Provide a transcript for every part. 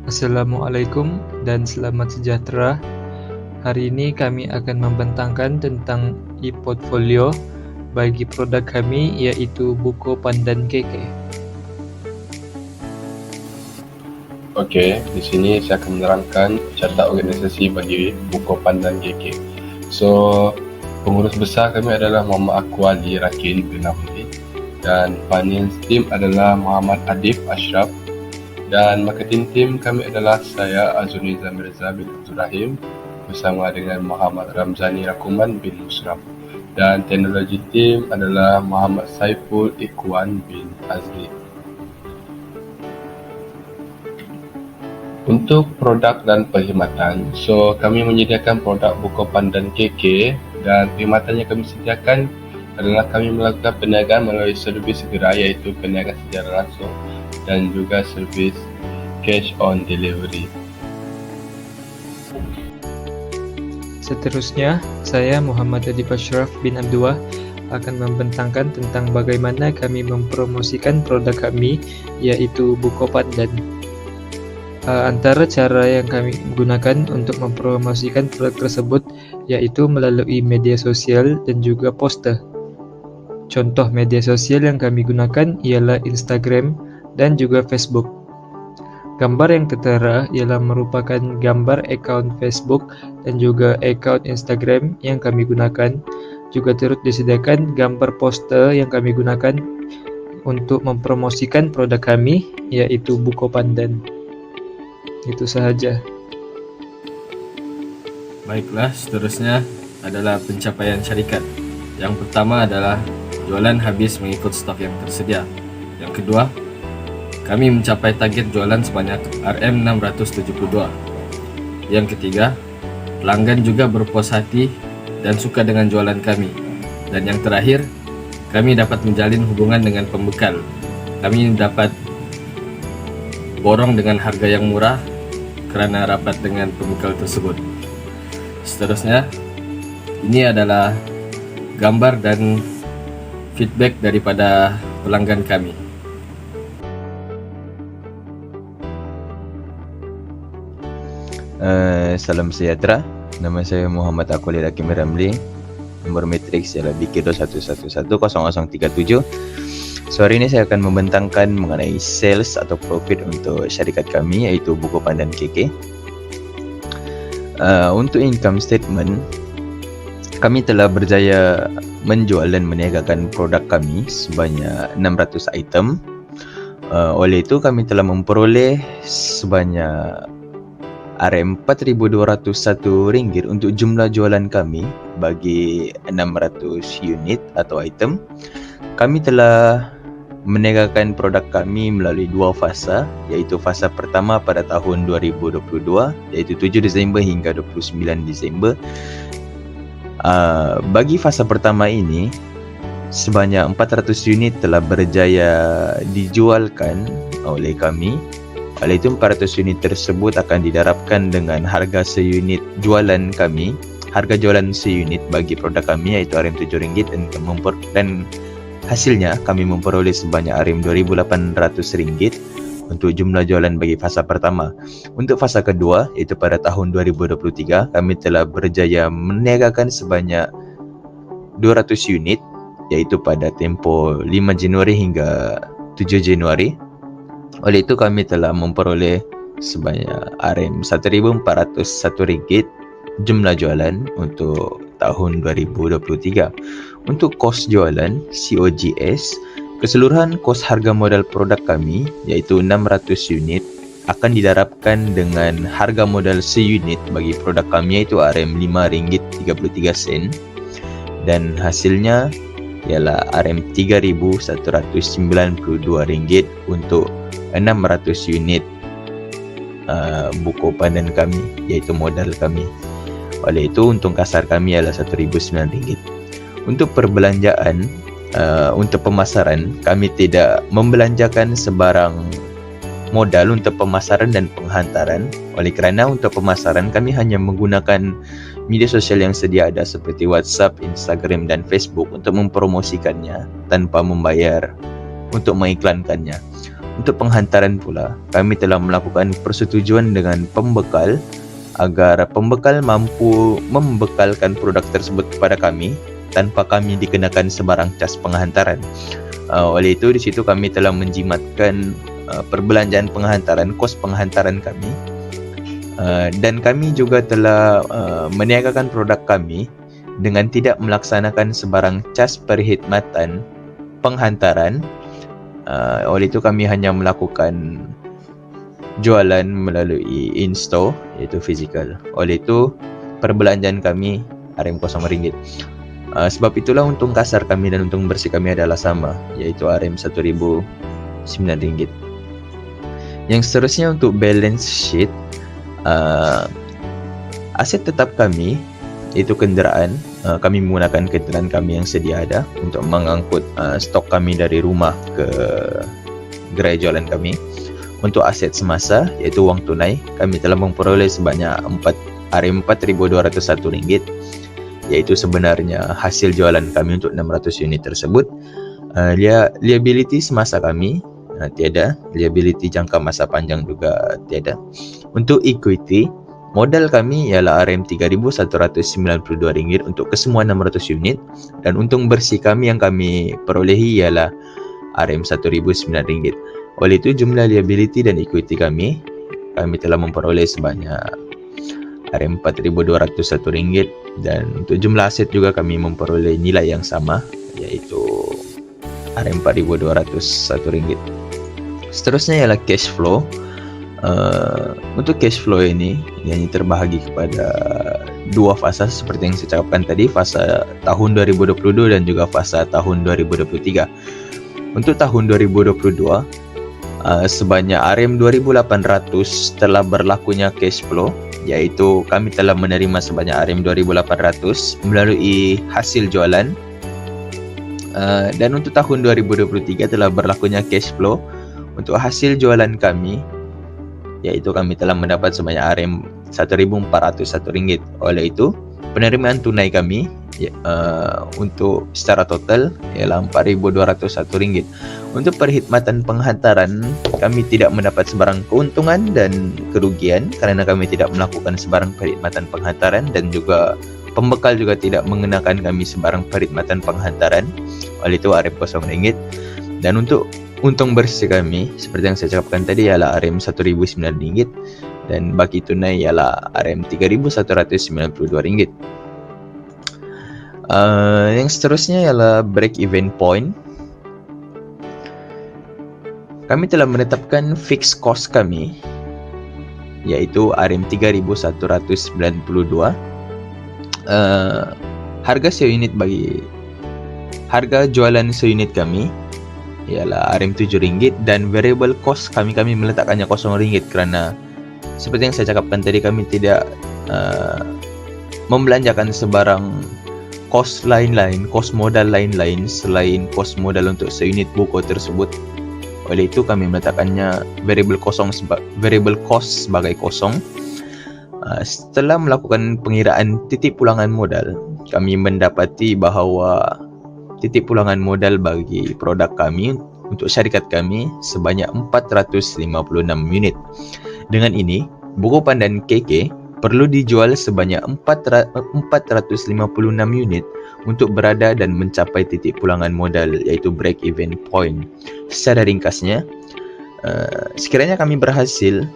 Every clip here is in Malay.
Assalamualaikum dan selamat sejahtera. Hari ini kami akan membentangkan tentang e-portfolio bagi produk kami, iaitu buku Pandan KK. Okey, di sini saya akan menerangkan carta organisasi bagi buku Pandan KK. So, pengurus besar kami adalah Muhammad Aku Ali Rakin bin Amri, dan finance team adalah Muhammad Adif Ashraf, dan marketing team kami adalah saya Azuniza Mirza bin Abdul Rahim bersama dengan Muhammad Ramzani Rakuman bin Musraf, dan teknologi team adalah Muhammad Saiful Ikwan bin Azli. Untuk produk dan perkhidmatan, so kami menyediakan produk buku Pandan KK, dan perkhidmatan yang kami sediakan adalah kami melakukan perniagaan melalui servis segera, iaitu perniagaan secara langsung dan juga servis cash on delivery. Seterusnya, saya Muhammad Adif Ashraf bin Abdullah akan membentangkan tentang bagaimana kami mempromosikan produk kami, iaitu buku Pandan. Antara cara yang kami gunakan untuk mempromosikan produk tersebut iaitu melalui media sosial dan juga poster. Contoh media sosial yang kami gunakan ialah Instagram dan juga Facebook. Gambar yang tertera ialah merupakan gambar akaun Facebook dan juga akaun Instagram yang kami gunakan. Juga turut disediakan gambar poster yang kami gunakan untuk mempromosikan produk kami, yaitu buku Pandan. Itu sahaja. Baiklah, seterusnya adalah pencapaian syarikat. Yang pertama adalah jualan habis mengikut stok yang tersedia. Yang kedua, kami mencapai target jualan sebanyak RM672. Yang ketiga, pelanggan juga berpuas hati dan suka dengan jualan kami. Dan yang terakhir, kami dapat menjalin hubungan dengan pembekal. Kami dapat borong dengan harga yang murah kerana rapat dengan pembekal tersebut. Seterusnya, ini adalah gambar dan feedback daripada pelanggan kami. Salam sejahtera. Nama saya Muhammad Aku Ali Rakim Ramli. Nombor matriks ialah BK21110037. So, hari ini saya akan membentangkan mengenai sales atau profit untuk syarikat kami, iaitu buku Pandan KK. Untuk income statement, kami telah berjaya menjual dan meniagakan produk kami sebanyak 600 item. Oleh itu, kami telah memperoleh sebanyak RM4,201 untuk jumlah jualan kami bagi 600 unit atau item. Kami telah meniagakan produk kami melalui dua fasa, iaitu fasa pertama pada tahun 2022, iaitu 7 Disember hingga 29 Disember. Bagi fasa pertama ini, sebanyak 400 unit telah berjaya dijualkan oleh kami. Oleh itu, 400 unit tersebut akan didarabkan dengan harga seunit jualan kami. Harga jualan seunit bagi produk kami iaitu RM7 dan hasilnya kami memperoleh sebanyak RM2,800 untuk jumlah jualan bagi fasa pertama. Untuk fasa kedua, iaitu pada tahun 2023, kami telah berjaya meniagakan sebanyak 200 unit, iaitu pada tempoh 5 Januari hingga 7 Januari. Oleh itu, kami telah memperoleh sebanyak RM1,401 jumlah jualan untuk tahun 2023. Untuk kos jualan COGS, keseluruhan kos harga modal produk kami iaitu 600 unit akan didarabkan dengan harga modal seunit bagi produk kami iaitu RM5.33 dan hasilnya ialah RM3,192 untuk 600 unit buku Pandan kami, iaitu modal kami. Oleh itu, untung kasar kami ialah RM1,009. Untuk perbelanjaan, untuk pemasaran, kami tidak membelanjakan sebarang modal untuk pemasaran dan penghantaran. Oleh kerana untuk pemasaran, kami hanya menggunakan media sosial yang sedia ada seperti WhatsApp, Instagram dan Facebook untuk mempromosikannya tanpa membayar untuk mengiklankannya. Untuk penghantaran pula, kami telah melakukan persetujuan dengan pembekal agar pembekal mampu membekalkan produk tersebut kepada kami tanpa kami dikenakan sebarang cas penghantaran. Oleh itu, di situ kami telah menjimatkan perbelanjaan penghantaran, kos penghantaran kami, dan kami juga telah meniagakan produk kami dengan tidak melaksanakan sebarang cas perkhidmatan penghantaran. Oleh itu kami hanya melakukan jualan melalui in-store, iaitu fizikal. Oleh itu perbelanjaan kami RM0 ringgit. Sebab itulah untung kasar kami dan untung bersih kami adalah sama, iaitu RM1.009. Yang seterusnya untuk balance sheet, aset tetap kami, iaitu kenderaan. Kami menggunakan kenderaan kami yang sedia ada untuk mengangkut stok kami dari rumah ke gerai jualan kami. Untuk aset semasa, iaitu wang tunai, kami telah memperoleh sebanyak RM4.201, iaitu sebenarnya hasil jualan kami untuk 600 unit tersebut. Liability semasa kami tiada, liability jangka masa panjang juga tiada. Untuk equity, modal kami ialah RM3.192 untuk kesemua 600 unit, dan untung bersih kami yang kami perolehi ialah RM1.009. Oleh itu jumlah liability dan equity kami telah memperoleh sebanyak RM4.201, dan untuk jumlah aset juga kami memperoleh nilai yang sama, iaitu RM4.201. Seterusnya ialah cash flow. Untuk cash flow ini terbahagi kepada dua fasa seperti yang saya cakapkan tadi, fasa tahun 2022 dan juga fasa tahun 2023. Untuk tahun 2022, sebanyak RM2.800 telah berlakunya cash flow, iaitu kami telah menerima sebanyak RM2.800 melalui hasil jualan. Dan untuk tahun 2023 telah berlakunya cash flow untuk hasil jualan kami, iaitu kami telah mendapat sebanyak RM1.401. Oleh itu penerimaan tunai kami untuk secara total ialah RM4.201. Untuk perkhidmatan penghantaran, kami tidak mendapat sebarang keuntungan dan kerugian kerana kami tidak melakukan sebarang perkhidmatan penghantaran, dan juga pembekal juga tidak mengenakan kami sebarang perkhidmatan penghantaran. Oleh itu RM0. Dan untuk untung bersih kami, seperti yang saya cakapkan tadi, ialah RM1.009, dan baki tunai ialah RM3.192. Yang seterusnya ialah break even point. Kami telah menetapkan fixed cost kami, iaitu RM3.192. Harga seunit harga jualan seunit kami ialah RM7, dan variable cost kami meletakkannya RM0 kerana seperti yang saya cakapkan tadi, kami tidak membelanjakan sebarang kos lain-lain, kos modal lain-lain selain kos modal untuk seunit buku tersebut. Oleh itu kami meletakkannya variable cost sebagai kosong. Setelah melakukan pengiraan titik pulangan modal, kami mendapati bahawa titik pulangan modal bagi produk kami untuk syarikat kami sebanyak 456 unit. Dengan ini, Bukopan dan KK perlu dijual sebanyak 456 unit untuk berada dan mencapai titik pulangan modal, iaitu break even point. Secara ringkasnya, sekiranya kami berhasil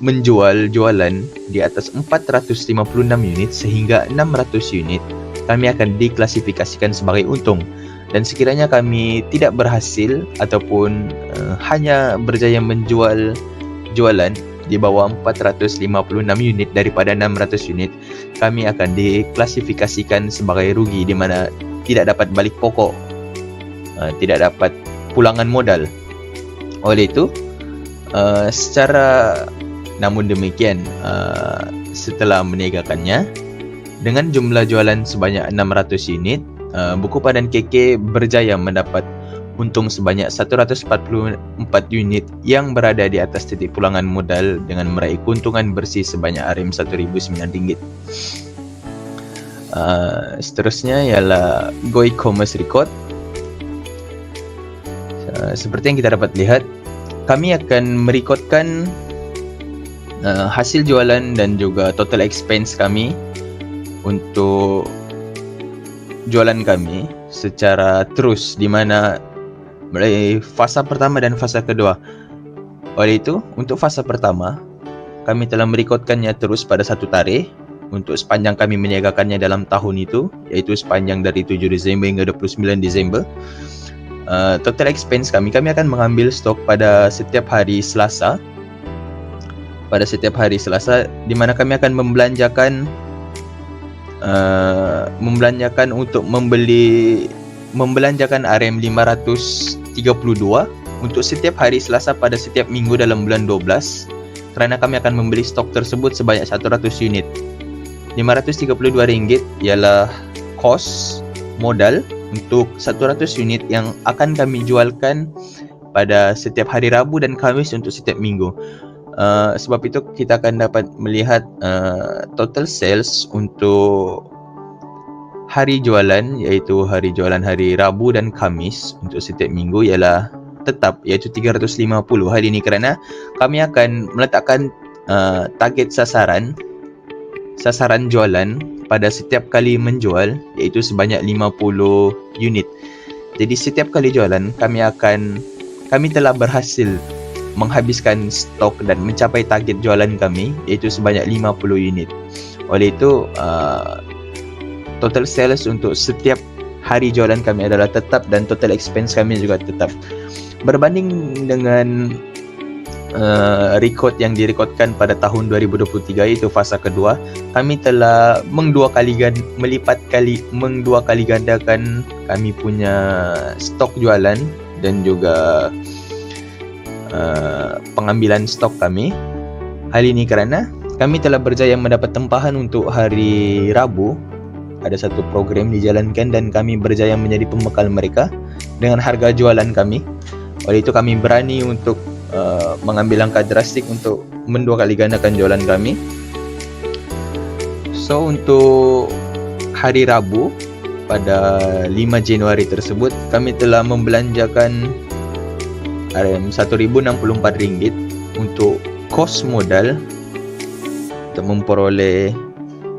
menjual jualan di atas 456 unit sehingga 600 unit, kami akan diklasifikasikan sebagai untung. Dan sekiranya kami tidak berhasil ataupun hanya berjaya menjual jualan di bawah 456 unit daripada 600 unit, kami akan diklasifikasikan sebagai rugi, di mana tidak dapat balik pokok, tidak dapat pulangan modal. Oleh itu, namun demikian, setelah meniagakannya dengan jumlah jualan sebanyak 600 unit, Bukopan dan KK berjaya mendapat untung sebanyak 144 unit yang berada di atas titik pulangan modal dengan meraih keuntungan bersih sebanyak RM1.009. Seterusnya ialah Go E-commerce record. Seperti yang kita dapat lihat, kami akan merekodkan hasil jualan dan juga total expense kami untuk jualan kami secara terus, di mana mulai fasa pertama dan fasa kedua. Oleh itu, untuk fasa pertama kami telah merekodkannya terus pada satu tarikh untuk sepanjang kami meniagakannya dalam tahun itu, iaitu sepanjang dari 7 Disember hingga 29 Disember. Total expense kami akan mengambil stok pada setiap hari Selasa. Pada setiap hari Selasa, di mana kami akan membelanjakan untuk membelanjakan RM532 untuk setiap hari Selasa pada setiap minggu dalam bulan 12, kerana kami akan membeli stok tersebut sebanyak 100 unit. RM532 ialah kos modal untuk 100 unit yang akan kami jualkan pada setiap hari Rabu dan Khamis untuk setiap minggu. Sebab itu kita akan dapat melihat total sales untuk hari jualan, iaitu hari jualan hari Rabu dan Khamis untuk setiap minggu ialah tetap, iaitu 350 hari ini, kerana kami akan meletakkan target sasaran jualan pada setiap kali menjual, iaitu sebanyak 50 unit. Jadi setiap kali jualan kami telah berhasil menghabiskan stok dan mencapai target jualan kami, iaitu sebanyak 50 unit. Oleh itu total sales untuk setiap hari jualan kami adalah tetap dan total expense kami juga tetap. Berbanding dengan rekod yang direkodkan pada tahun 2023, iaitu fasa kedua, kami telah mengdua kali gandakan kami punya stok jualan dan juga pengambilan stok kami. Hal ini kerana kami telah berjaya mendapat tempahan untuk hari Rabu. Ada satu program dijalankan dan kami berjaya menjadi pembekal mereka dengan harga jualan kami. Oleh itu kami berani untuk mengambil langkah drastik untuk mendua kali gandakan jualan kami. So untuk hari Rabu pada 5 Januari tersebut, kami telah membelanjakan RM1,064 untuk kos modal untuk memperoleh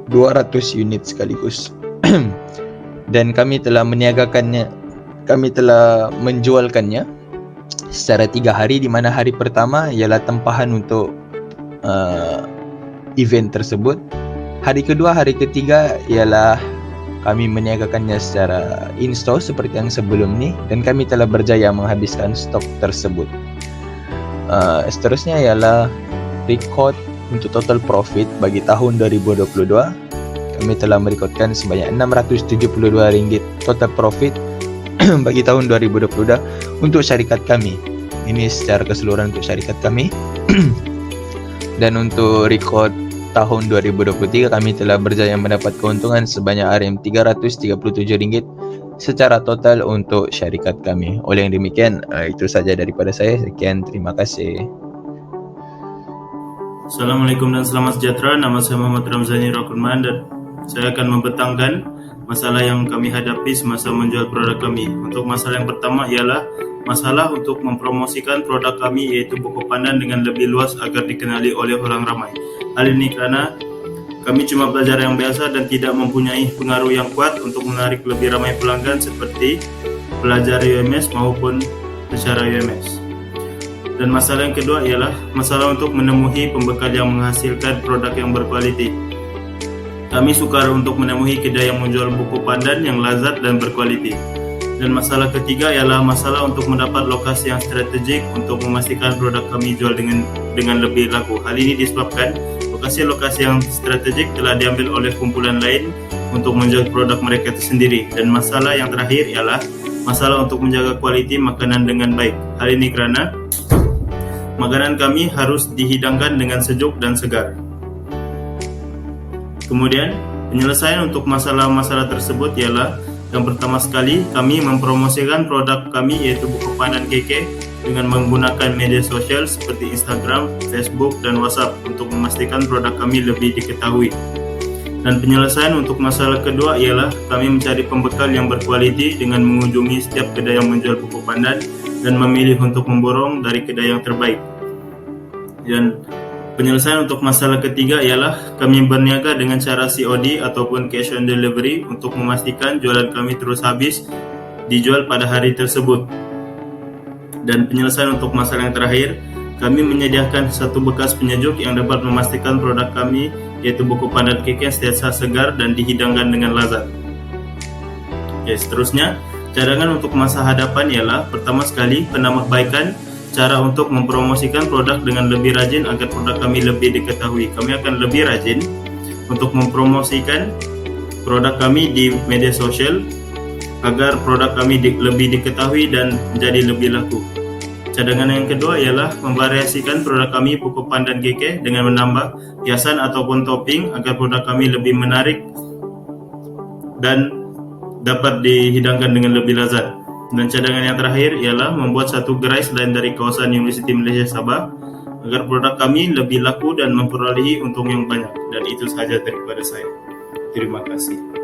200 unit sekaligus. Dan kami telah menjualkannya secara 3 hari, di mana hari pertama ialah tempahan untuk event tersebut. Hari kedua, hari ketiga ialah kami meniagakannya secara in-store seperti yang sebelum ni, dan kami telah berjaya menghabiskan stok tersebut. Seterusnya ialah rekod untuk total profit bagi tahun 2022. Kami telah merekodkan sebanyak RM672 total profit bagi tahun 2022 untuk syarikat kami. Ini secara keseluruhan untuk syarikat kami. Dan untuk rekod tahun 2023, kami telah berjaya mendapat keuntungan sebanyak RM337 secara total untuk syarikat kami. Oleh yang demikian, itu saja daripada saya. Sekian, terima kasih. Assalamualaikum dan selamat sejahtera. Nama saya Muhammad Ramzani Rakunman dan saya akan membentangkan masalah yang kami hadapi semasa menjual produk kami. Untuk masalah yang pertama ialah masalah untuk mempromosikan produk kami, iaitu buku pandan dengan lebih luas agar dikenali oleh orang ramai. Hal ini kerana kami cuma pelajar yang biasa dan tidak mempunyai pengaruh yang kuat untuk menarik lebih ramai pelanggan seperti pelajar UMS maupun peserta UMS. Dan masalah yang kedua ialah masalah untuk menemui pembekal yang menghasilkan produk yang berkualiti. Kami sukar untuk menemui kedai yang menjual buku pandan yang lazat dan berkualiti. Dan masalah ketiga ialah masalah untuk mendapat lokasi yang strategik untuk memastikan produk kami jual dengan lebih laku. Hal ini disebabkan lokasi-lokasi yang strategik telah diambil oleh kumpulan lain untuk menjual produk mereka tersendiri. Dan masalah yang terakhir ialah masalah untuk menjaga kualiti makanan dengan baik. Hal ini kerana makanan kami harus dihidangkan dengan sejuk dan segar. Kemudian, penyelesaian untuk masalah-masalah tersebut ialah yang pertama sekali, kami mempromosikan produk kami, iaitu buku pandan KK, dengan menggunakan media sosial seperti Instagram, Facebook, dan WhatsApp untuk memastikan produk kami lebih diketahui. Dan penyelesaian untuk masalah kedua ialah kami mencari pembekal yang berkualiti dengan mengunjungi setiap kedai yang menjual buku pandan dan memilih untuk memborong dari kedai yang terbaik. Dan penyelesaian untuk masalah ketiga ialah kami berniaga dengan cara COD ataupun cash on delivery untuk memastikan jualan kami terus habis dijual pada hari tersebut. Dan penyelesaian untuk masalah yang terakhir, kami menyediakan satu bekas penyejuk yang dapat memastikan produk kami yaitu buku pandan keke sentiasa segar dan dihidangkan dengan lazat. Oke, seterusnya cadangan untuk masa hadapan ialah pertama sekali penambahbaikan cara untuk mempromosikan produk dengan lebih rajin agar produk kami lebih diketahui. Kami akan lebih rajin untuk mempromosikan produk kami di media sosial agar produk kami lebih diketahui dan menjadi lebih laku. Cadangan yang kedua ialah memvariasikan produk kami buku pandan keke dengan menambah hiasan ataupun topping agar produk kami lebih menarik dan dapat dihidangkan dengan lebih lazat. Dan cadangan yang terakhir ialah membuat satu gerai selain dari kawasan Universiti Malaysia Sabah agar produk kami lebih laku dan memperolehi untung yang banyak. Dan itu sahaja daripada saya. Terima kasih.